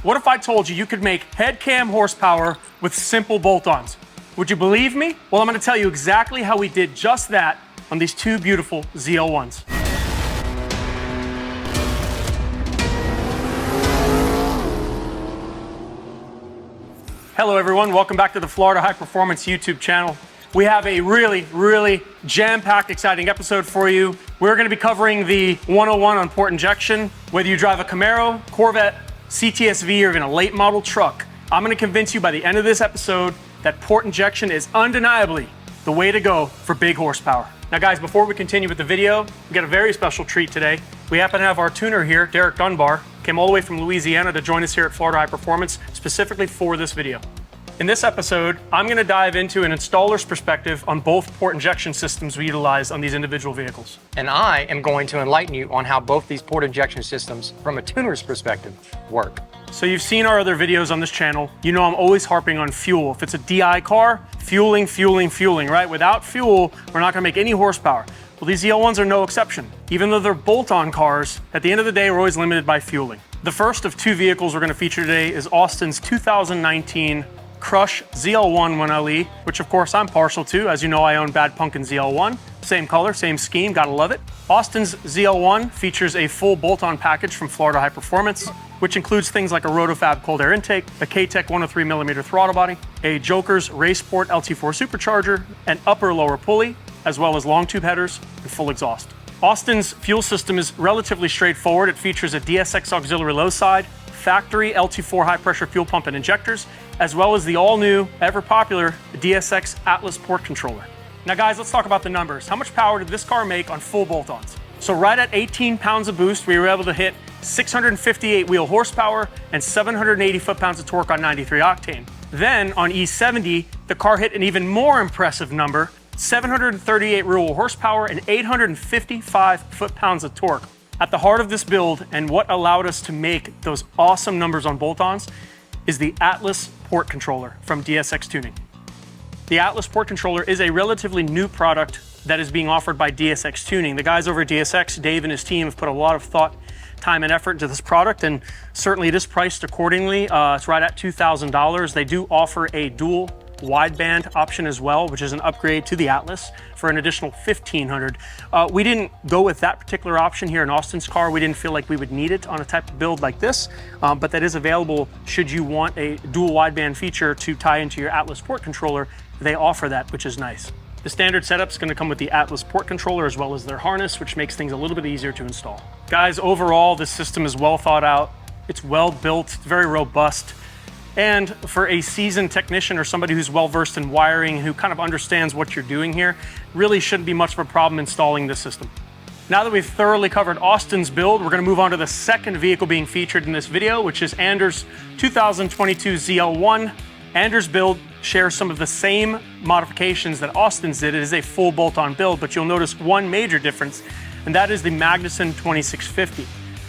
What if I told you you could make head cam horsepower with simple bolt-ons? Would you believe me? Well, I'm gonna tell you exactly how we did just that on these two beautiful ZL1s. Hello everyone, welcome back to the Florida High Performance YouTube channel. We have a really jam-packed, exciting episode for you. We're gonna be covering the 101 on port injection. Whether you drive a Camaro, Corvette, CTSV, or even a late model truck, I'm gonna convince you by the end of this episode that port injection is undeniably the way to go for big horsepower. Now guys, before we continue with the video, we got a very special treat today. We happen to have our tuner here, Derek Dunbar, came all the way from Louisiana to join us here at Florida High Performance, specifically for this video. In this episode, I'm gonna dive into an installer's perspective on both port injection systems we utilize on these individual vehicles. And I am going to enlighten you on how both these port injection systems, from a tuner's perspective, work. So you've seen our other videos on this channel. You know I'm always harping on fuel. If it's a DI car, fueling, right? Without fuel, we're not gonna make any horsepower. Well, these ZL1s are no exception. Even though they're bolt-on cars, at the end of the day, we're always limited by fueling. The first of two vehicles we're gonna feature today is Austin's 2019 Crush ZL1 1LE, which of course I'm partial to. As you know, I own Bad Punkin' ZL1. Same color, same scheme, gotta love it. Austin's ZL1 features a full bolt-on package from Florida High Performance, which includes things like a Rotofab cold air intake, a K-Tech 103mm throttle body, a Joker's Raceport LT4 Supercharger, an upper-lower pulley, as well as long tube headers and full exhaust. Austin's fuel system is relatively straightforward. It features a DSX auxiliary low side, factory LT4 high pressure fuel pump and injectors, as well as the all-new, ever-popular DSX Atlas port controller. Now guys, let's talk about the numbers. How much power did this car make on full bolt-ons? So right at 18 pounds of boost, we were able to hit 658 wheel horsepower and 780 foot-pounds of torque on 93 octane. Then on E70, the car hit an even more impressive number, 738 real horsepower and 855 foot-pounds of torque. At the heart of this build, and what allowed us to make those awesome numbers on bolt-ons, is the Atlas port controller from DSX Tuning. The Atlas port controller is a relatively new product that is being offered by DSX Tuning. The guys over at DSX, Dave and his team, have put a lot of thought, time, and effort into this product, and certainly it is priced accordingly. It's right at $2,000. They do offer a dual wideband option as well, which is an upgrade to the Atlas for an additional $1,500. We didn't go with that particular option here in Austin's car. We didn't feel like we would need it on a type of build like this, but that is available should you want a dual wideband feature to tie into your Atlas port controller. They offer that, which is nice. The standard setup is going to come with the Atlas port controller as well as their harness, which makes things a little bit easier to install. Guys, overall, this system is well thought out. It's well built, it's very robust. And for a seasoned technician or somebody who's well-versed in wiring, who kind of understands what you're doing here, really shouldn't be much of a problem installing this system. Now that we've thoroughly covered Austin's build, we're gonna move on to the second vehicle being featured in this video, which is Anders' 2022 ZL1. Anders' build shares some of the same modifications that Austin's did. It is a full bolt-on build, but you'll notice one major difference, and that is the Magnuson 2650.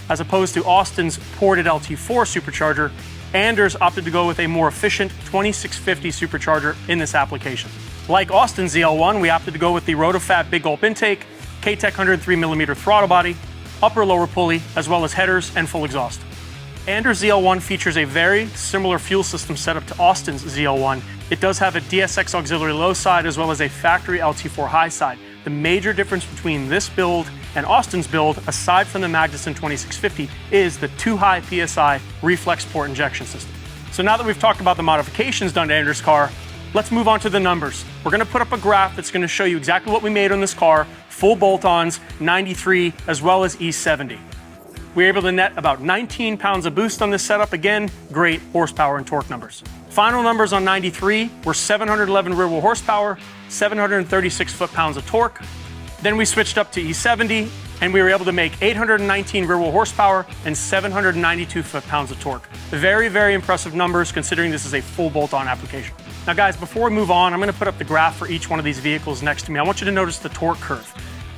As opposed to Austin's ported LT4 supercharger, Anders opted to go with a more efficient 2650 supercharger in this application. Like Austin's ZL1, we opted to go with the Rotofab big gulp intake, K-Tech 103mm throttle body, upper-lower pulley, as well as headers and full exhaust. Anders' ZL1 features a very similar fuel system setup to Austin's ZL1. It does have a DSX auxiliary low side as well as a factory LT4 high side. The major difference between this build and Austin's build, aside from the Magnuson 2650, is the TooHighPSI reflex port injection system. So now that we've talked about the modifications done to Anders' car, let's move on to the numbers. We're gonna put up a graph that's gonna show you exactly what we made on this car, full bolt-ons, 93, as well as E70. We were able to net about 19 pounds of boost on this setup. Again, great horsepower and torque numbers. Final numbers on 93 were 711 rear wheel horsepower, 736 foot-pounds of torque. Then we switched up to E70, and we were able to make 819 rear wheel horsepower and 792 foot-pounds of torque. Very impressive numbers considering this is a full bolt-on application. Now guys, before we move on, I'm gonna put up the graph for each one of these vehicles next to me. I want you to notice the torque curve.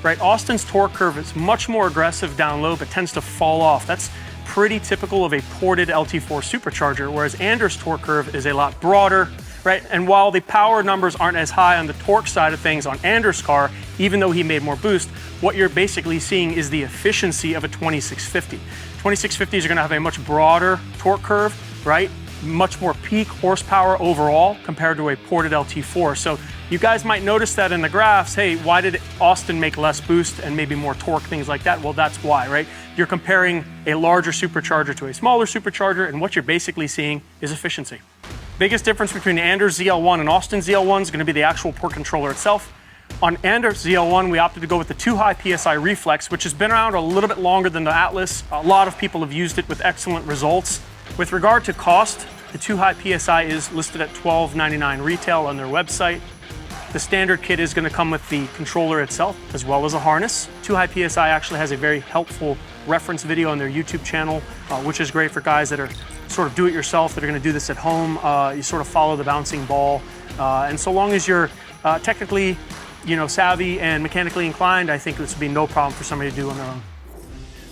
Right, Austin's torque curve is much more aggressive down low, but tends to fall off. That's pretty typical of a ported LT4 supercharger, whereas Anders' torque curve is a lot broader, right? And while the power numbers aren't as high on the torque side of things on Anders' car, even though he made more boost, what you're basically seeing is the efficiency of a 2650. 2650s are gonna have a much broader torque curve, right? Much more peak horsepower overall compared to a ported LT4. So you guys might notice that in the graphs, hey, why did Austin make less boost and maybe more torque, things like that? Well, that's why, right? You're comparing a larger supercharger to a smaller supercharger, and what you're basically seeing is efficiency. Biggest difference between Anders ZL1 and Austin ZL1 is gonna be the actual port controller itself. On Anders ZL1, we opted to go with the TooHighPSI reflex, which has been around a little bit longer than the Atlas. A lot of people have used it with excellent results. With regard to cost, the TooHighPSI is listed at $12.99 retail on their website. The standard kit is going to come with the controller itself, as well as a harness. TooHighPSI actually has a very helpful reference video on their YouTube channel, which is great for guys that are sort of do-it-yourself, that are going to do this at home. You sort of follow the bouncing ball. And so long as you're technically, savvy and mechanically inclined, I think this would be no problem for somebody to do on their own.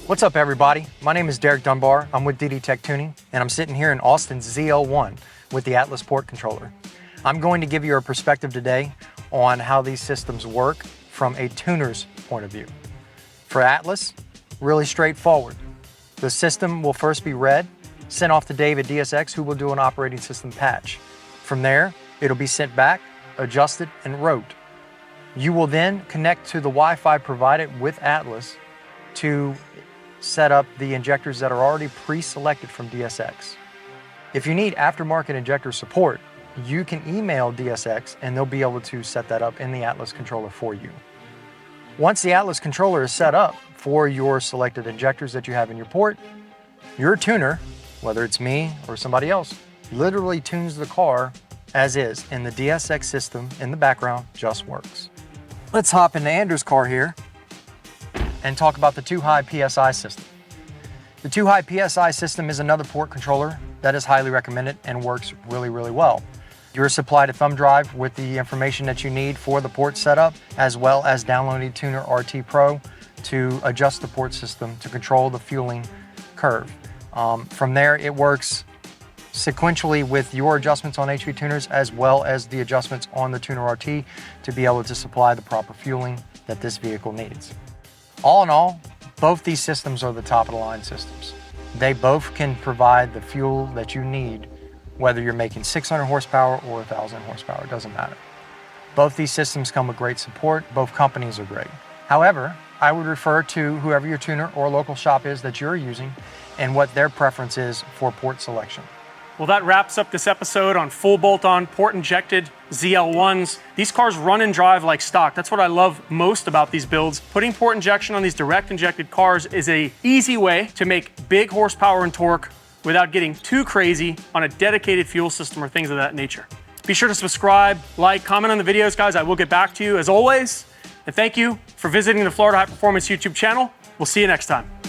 What's up, everybody? My name is Derek Dunbar. I'm with DD Tech Tuning, and I'm sitting here in Austin's ZL1 with the Atlas port controller. I'm going to give you a perspective today on how these systems work from a tuner's point of view. For Atlas, really straightforward. The system will first be read, sent off to Dave at DSX, who will do an operating system patch. From there, it'll be sent back, adjusted, and wrote. You will then connect to the Wi-Fi provided with Atlas to set up the injectors that are already pre-selected from DSX. If you need aftermarket injector support, you can email DSX and they'll be able to set that up in the Atlas controller for you. Once the Atlas controller is set up for your selected injectors that you have in your port, your tuner, whether it's me or somebody else, literally tunes the car as is, and the DSX system in the background just works. Let's hop into Anders' car here and talk about the TooHighPSI system. The TooHighPSI system is another port controller that is highly recommended and works really, really well. You're supplied a thumb drive with the information that you need for the port setup, as well as downloading Tuner RT Pro to adjust the port system to control the fueling curve. From there, it works sequentially with your adjustments on HV tuners, as well as the adjustments on the Tuner RT to be able to supply the proper fueling that this vehicle needs. All in all, both these systems are the top of the line systems. They both can provide the fuel that you need, whether you're making 600 horsepower or 1,000 horsepower, it doesn't matter. Both these systems come with great support. Both companies are great. However, I would refer to whoever your tuner or local shop is that you're using and what their preference is for port selection. Well, that wraps up this episode on full bolt-on, port-injected ZL1s. These cars run and drive like stock. That's what I love most about these builds. Putting port injection on these direct injected cars is an easy way to make big horsepower and torque without getting too crazy on a dedicated fuel system or things of that nature. Be sure to subscribe, like, comment on the videos, guys. I will get back to you as always. And thank you for visiting the Florida High Performance YouTube channel. We'll see you next time.